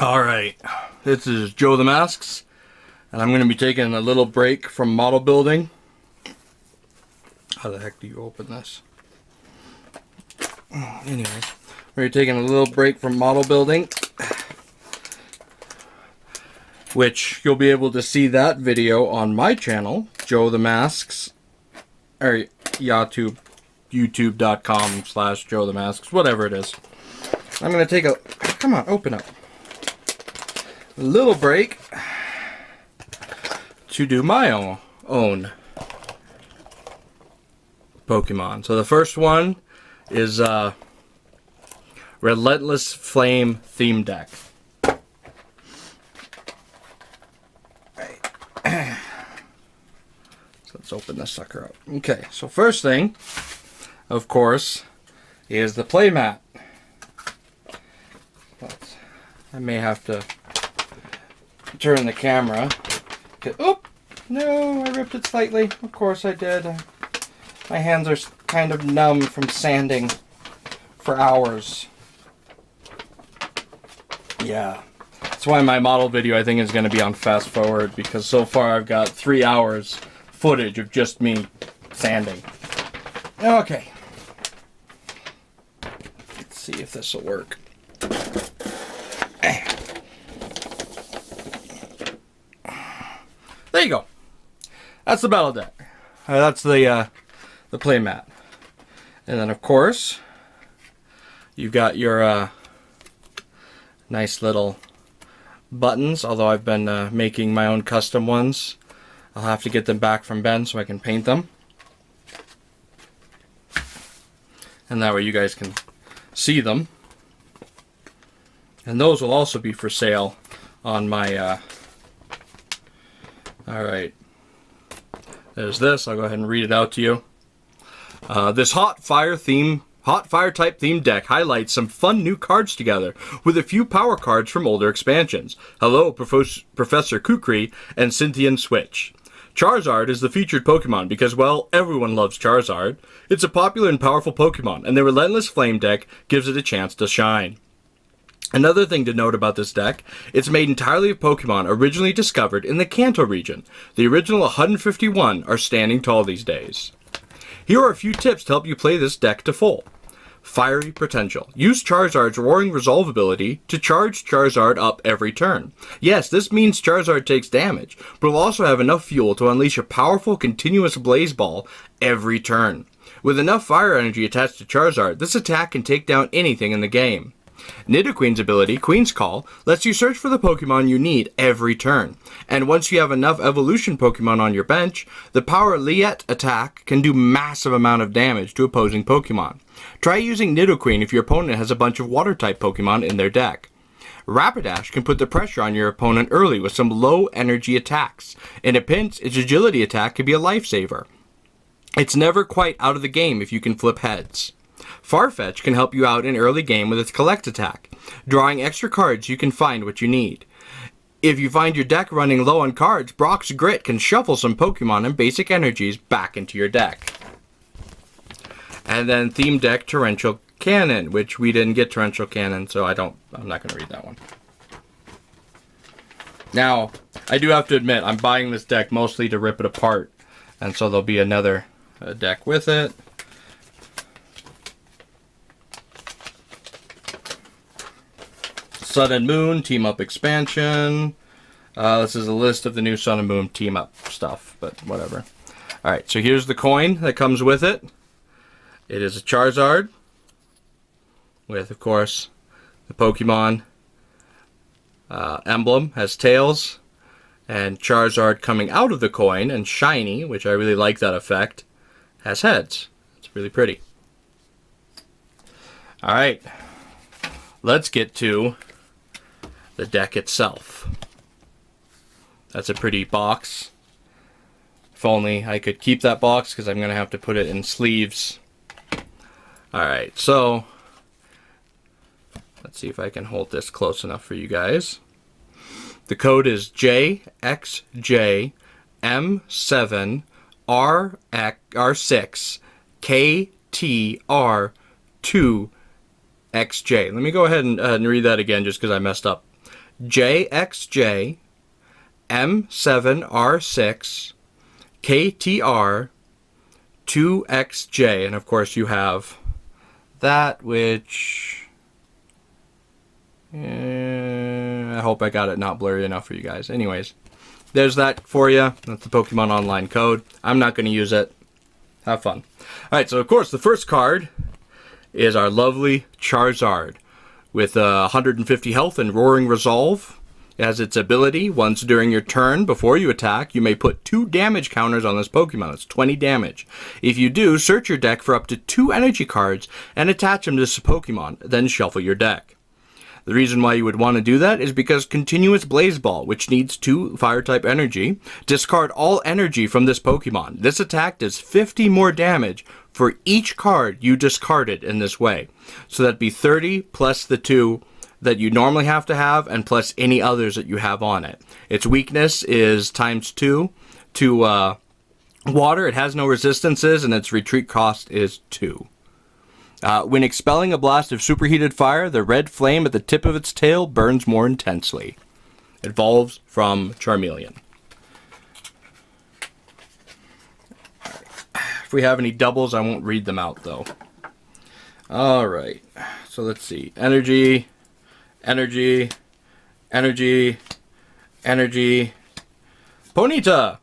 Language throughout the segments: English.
Alright, this is Joe the Masks, and I'm going to be taking a little break from model building. How the heck do you open this? Anyways, we're taking a little break from model building, which you'll be able to see that video on my channel, Joe the Masks, or youtube.com/Joe the Masks, whatever it is. I'm going to take a, come on, open up. A little break to do my own Pokemon. So the first one is Relentless Flame theme deck. So let's open this sucker up. Okay, so first thing, of course, is the playmat. But I may have to turn the camera. Oop! No, I ripped it slightly. Of course I did. My hands are kind of numb from sanding for hours. Yeah. That's why my model video I think is going to be on fast forward, because so far I've got 3 hours footage of just me sanding. Okay. Let's see if this will work. There you go. That's the battle deck. That's the playmat. And then of course, you've got your nice little buttons, although I've been making my own custom ones. I'll have to get them back from Ben so I can paint them. And that way you guys can see them. And those will also be for sale on my alright. There's this. I'll go ahead and read it out to you. This hot fire type theme deck highlights some fun new cards together with a few power cards from older expansions. Hello, Professor Kukri and Cynthian Switch. Charizard is the featured Pokemon because, well, everyone loves Charizard. It's a popular and powerful Pokemon, and the Relentless Flame deck gives it a chance to shine. Another thing to note about this deck, it's made entirely of Pokemon originally discovered in the Kanto region. The original 151 are standing tall these days. Here are a few tips to help you play this deck to full. Fiery Potential. Use Charizard's Roaring Resolve ability to charge Charizard up every turn. Yes, this means Charizard takes damage, but will also have enough fuel to unleash a powerful continuous Blaze Ball every turn. With enough fire energy attached to Charizard, this attack can take down anything in the game. Nidoqueen's ability, Queen's Call, lets you search for the Pokemon you need every turn. And once you have enough evolution Pokemon on your bench, the Power Liet attack can do massive amount of damage to opposing Pokemon. Try using Nidoqueen if your opponent has a bunch of Water-type Pokemon in their deck. Rapidash can put the pressure on your opponent early with some low energy attacks. In a pinch, its agility attack can be a lifesaver. It's never quite out of the game if you can flip heads. Farfetch can help you out in early game with its collect attack, drawing extra cards you can find what you need. If you find your deck running low on cards, Brock's Grit can shuffle some Pokemon and basic energies back into your deck. And then Theme Deck Torrential Cannon, which we didn't get Torrential Cannon, so I'm not going to read that one. Now, I do have to admit, I'm buying this deck mostly to rip it apart, and so there'll be another deck with it. Sun and Moon Team Up Expansion. This is a list of the new Sun and Moon Team Up stuff, but whatever. Alright, so here's the coin that comes with it. It is a Charizard with, of course, the Pokemon emblem, has tails, and Charizard coming out of the coin, and shiny, which I really like that effect, has heads. It's really pretty. Alright, let's get to the deck itself. That's a pretty box. If only I could keep that box, because I'm going to have to put it in sleeves. Alright, so let's see if I can hold this close enough for you guys. The code is JXJM7R6KTR2XJ. Let me go ahead and read that again just because I messed up. JXJ, M7R6, KTR, 2XJ, and of course you have that, which I hope I got it not blurry enough for you guys. Anyways, there's that for you. That's the Pokemon Online code. I'm not going to use it. Have fun. Alright, so of course the first card is our lovely Charizard with 150 health and Roaring Resolve. It has its ability, once during your turn before you attack, you may put 2 damage counters on this Pokemon. It's 20 damage. If you do, search your deck for up to 2 energy cards and attach them to this Pokemon, then shuffle your deck. The reason why you would want to do that is because Continuous Blaze Ball, which needs 2 Fire-type energy, discard all energy from this Pokemon. This attack does 50 more damage for each card you discarded in this way. So that'd be 30 plus the 2 that you normally have to have, and plus any others that you have on it. Its weakness is ×2 to water. It has no resistances, and its retreat cost is 2. When expelling a blast of superheated fire, the red flame at the tip of its tail burns more intensely. It evolves from Charmeleon. If we have any doubles, I won't read them out, though. Alright, so let's see. Energy, energy, energy, energy. Ponyta!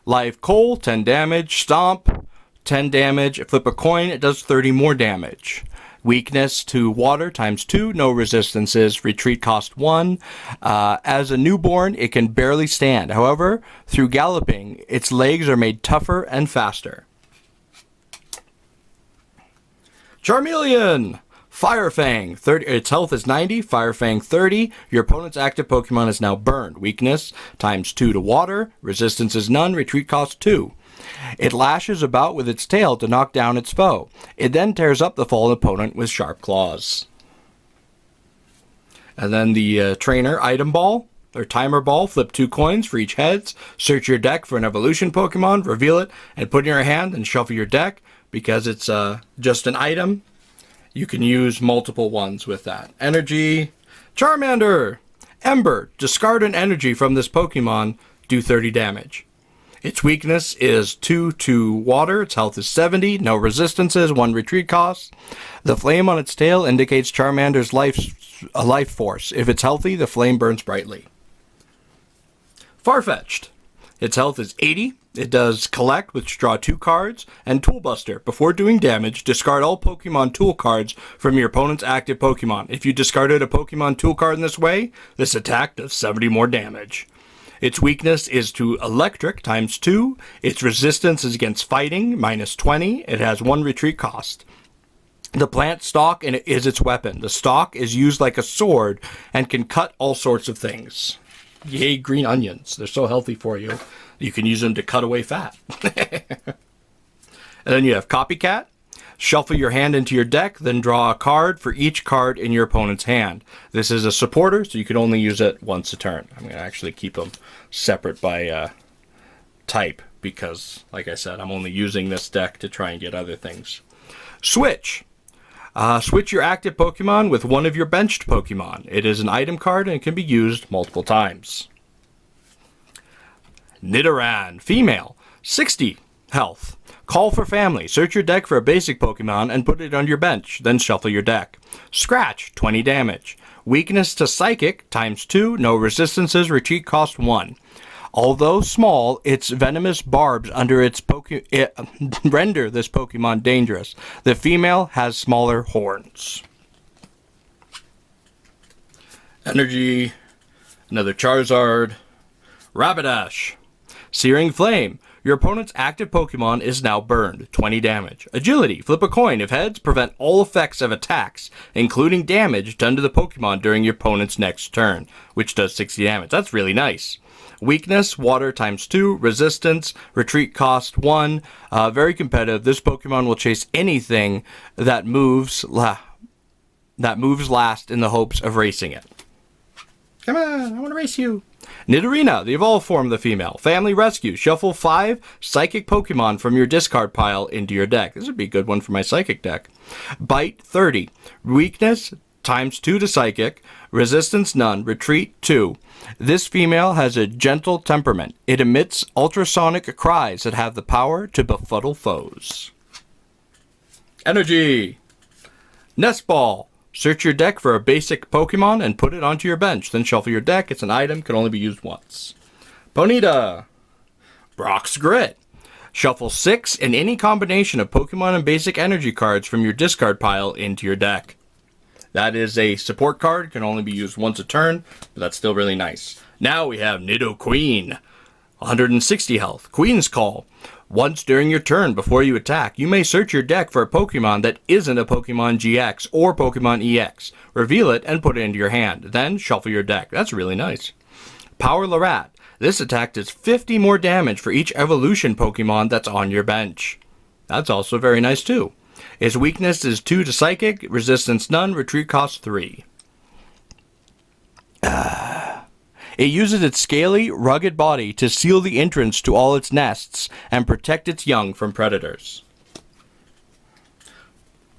Live Coal, 10 damage. Stomp, 10 damage. Flip a coin, it does 30 more damage. Weakness to water ×2, no resistances, retreat cost 1. As a newborn, it can barely stand. However, through galloping, its legs are made tougher and faster. Charmeleon! Firefang, 30, its health is 90, Firefang 30. Your opponent's active Pokemon is now burned. Weakness ×2 to water, resistance is none, retreat cost 2. It lashes about with its tail to knock down its foe. It then tears up the fallen opponent with sharp claws. And then the trainer item ball, or timer ball, flip 2 coins for each heads, search your deck for an evolution Pokemon, reveal it, and put it in your hand and shuffle your deck. Because it's just an item, you can use multiple ones with that. Energy, Charmander, Ember, discard an energy from this Pokemon, do 30 damage. Its weakness is 2 to water, its health is 70, no resistances, 1 retreat cost. The flame on its tail indicates Charmander's life force. If it's healthy, the flame burns brightly. Farfetch'd. Its health is 80. It does Collect, which draw 2 cards, and Toolbuster. Before doing damage, discard all Pokemon tool cards from your opponent's active Pokemon. If you discarded a Pokemon tool card in this way, this attack does 70 more damage. Its weakness is to Electric ×2. Its resistance is against fighting, -20. It has 1 retreat cost. The plant stalk is its weapon. The stalk is used like a sword and can cut all sorts of things. Yay, green onions. They're so healthy for you. You can use them to cut away fat. And then you have Copycat. Shuffle your hand into your deck, then draw a card for each card in your opponent's hand. This is a supporter, so you can only use it once a turn. I'm going to actually keep them separate by type because, like I said, I'm only using this deck to try and get other things. Switch. Switch your active Pokemon with one of your benched Pokemon. It is an item card and it can be used multiple times. Nidoran, female, 60 health. Call for family. Search your deck for a basic Pokemon and put it on your bench, then shuffle your deck. Scratch, 20 damage. Weakness to Psychic, ×2, no resistances, retreat cost 1. Although small, its venomous barbs under its render this Pokemon dangerous. The female has smaller horns. Energy, another Charizard. Rapidash. Searing Flame. Your opponent's active Pokemon is now burned. 20 damage. Agility. Flip a coin. If heads, prevent all effects of attacks, including damage done to the Pokemon during your opponent's next turn, which does 60 damage. That's really nice. Weakness, water ×2, resistance, retreat cost 1. Very competitive. This Pokemon will chase anything that moves last in the hopes of racing it. Come on, I want to race you. Nidorina, the evolved form of the female. Family Rescue. Shuffle 5 Psychic Pokemon from your discard pile into your deck. This would be a good one for my Psychic deck. Bite 30. Weakness ×2 to psychic, resistance none, retreat 2. This female has a gentle temperament. It emits ultrasonic cries that have the power to befuddle foes. Energy. Nest Ball. Search your deck for a basic Pokemon and put it onto your bench. Then shuffle your deck. It's an item, can only be used once. Bonita. Brock's Grit. Shuffle 6 and any combination of Pokemon and basic energy cards from your discard pile into your deck. That is a support card, can only be used once a turn, but that's still really nice. Now we have Nidoqueen. 160 health. Queen's Call. Once during your turn before you attack, you may search your deck for a Pokemon that isn't a Pokemon GX or Pokemon EX. Reveal it and put it into your hand. Then shuffle your deck. That's really nice. Power Larat. This attack does 50 more damage for each evolution Pokemon that's on your bench. That's also very nice too. Its weakness is 2 to Psychic, resistance none, retreat cost 3. It uses its scaly, rugged body to seal the entrance to all its nests and protect its young from predators.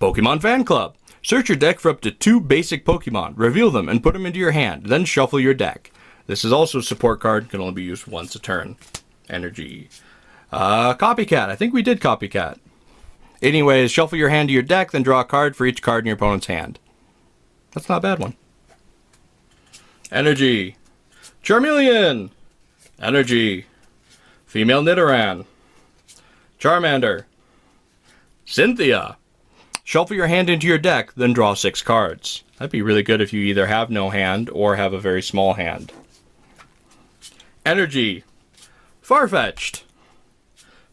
Pokemon Fan Club. Search your deck for up to 2 basic Pokemon, reveal them and put them into your hand, then shuffle your deck. This is also a support card, can only be used once a turn. Energy. Copycat. I think we did Copycat. Anyways, shuffle your hand to your deck, then draw a card for each card in your opponent's hand. That's not a bad one. Energy. Charmeleon. Energy. Female Nidoran. Charmander. Cynthia. Shuffle your hand into your deck, then draw 6 cards. That'd be really good if you either have no hand or have a very small hand. Energy. Farfetch'd.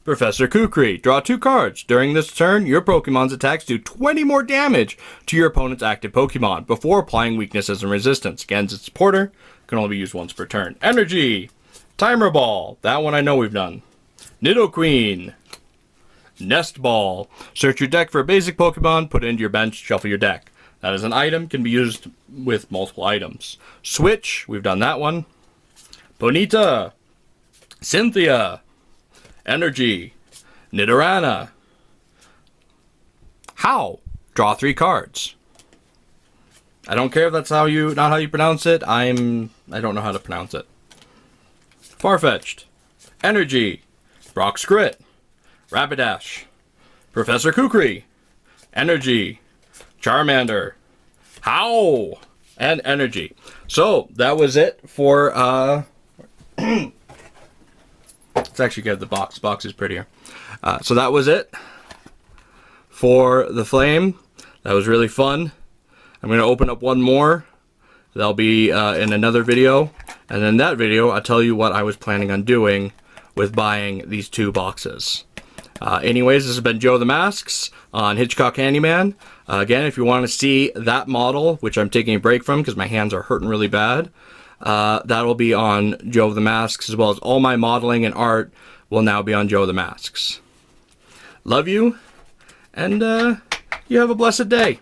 Professor Kukri. Draw 2 cards. During this turn, your Pokemon's attacks do 20 more damage to your opponent's active Pokemon before applying weaknesses and resistance. Against its supporter, can only be used once per turn. Energy. Timer Ball. That one I know we've done. Nidoqueen. Nest Ball. Search your deck for a basic Pokemon, put it into your bench, shuffle your deck. That is an item, can be used with multiple items. Switch. We've done that one. Bonita. Cynthia. Energy. Nidorana. How? Draw 3 cards. I don't care if that's not how you pronounce it. I don't know how to pronounce it. Farfetch'd. Energy. Brock's Grit. Rapidash. Professor Kukri. Energy. Charmander. How? And Energy. So, that was it for, let's actually get the box. The box is prettier. So that was it for the flame. That was really fun. I'm going to open up one more. That'll be in another video. And in that video, I'll tell you what I was planning on doing with buying these 2 boxes. Anyways, this has been Joe the Masks on Hitchcock Handyman. Again, if you want to see that model, which I'm taking a break from because my hands are hurting really bad, that'll be on Joe the Masks, as well as all my modeling and art will now be on Joe the Masks. Love you, and you have a blessed day.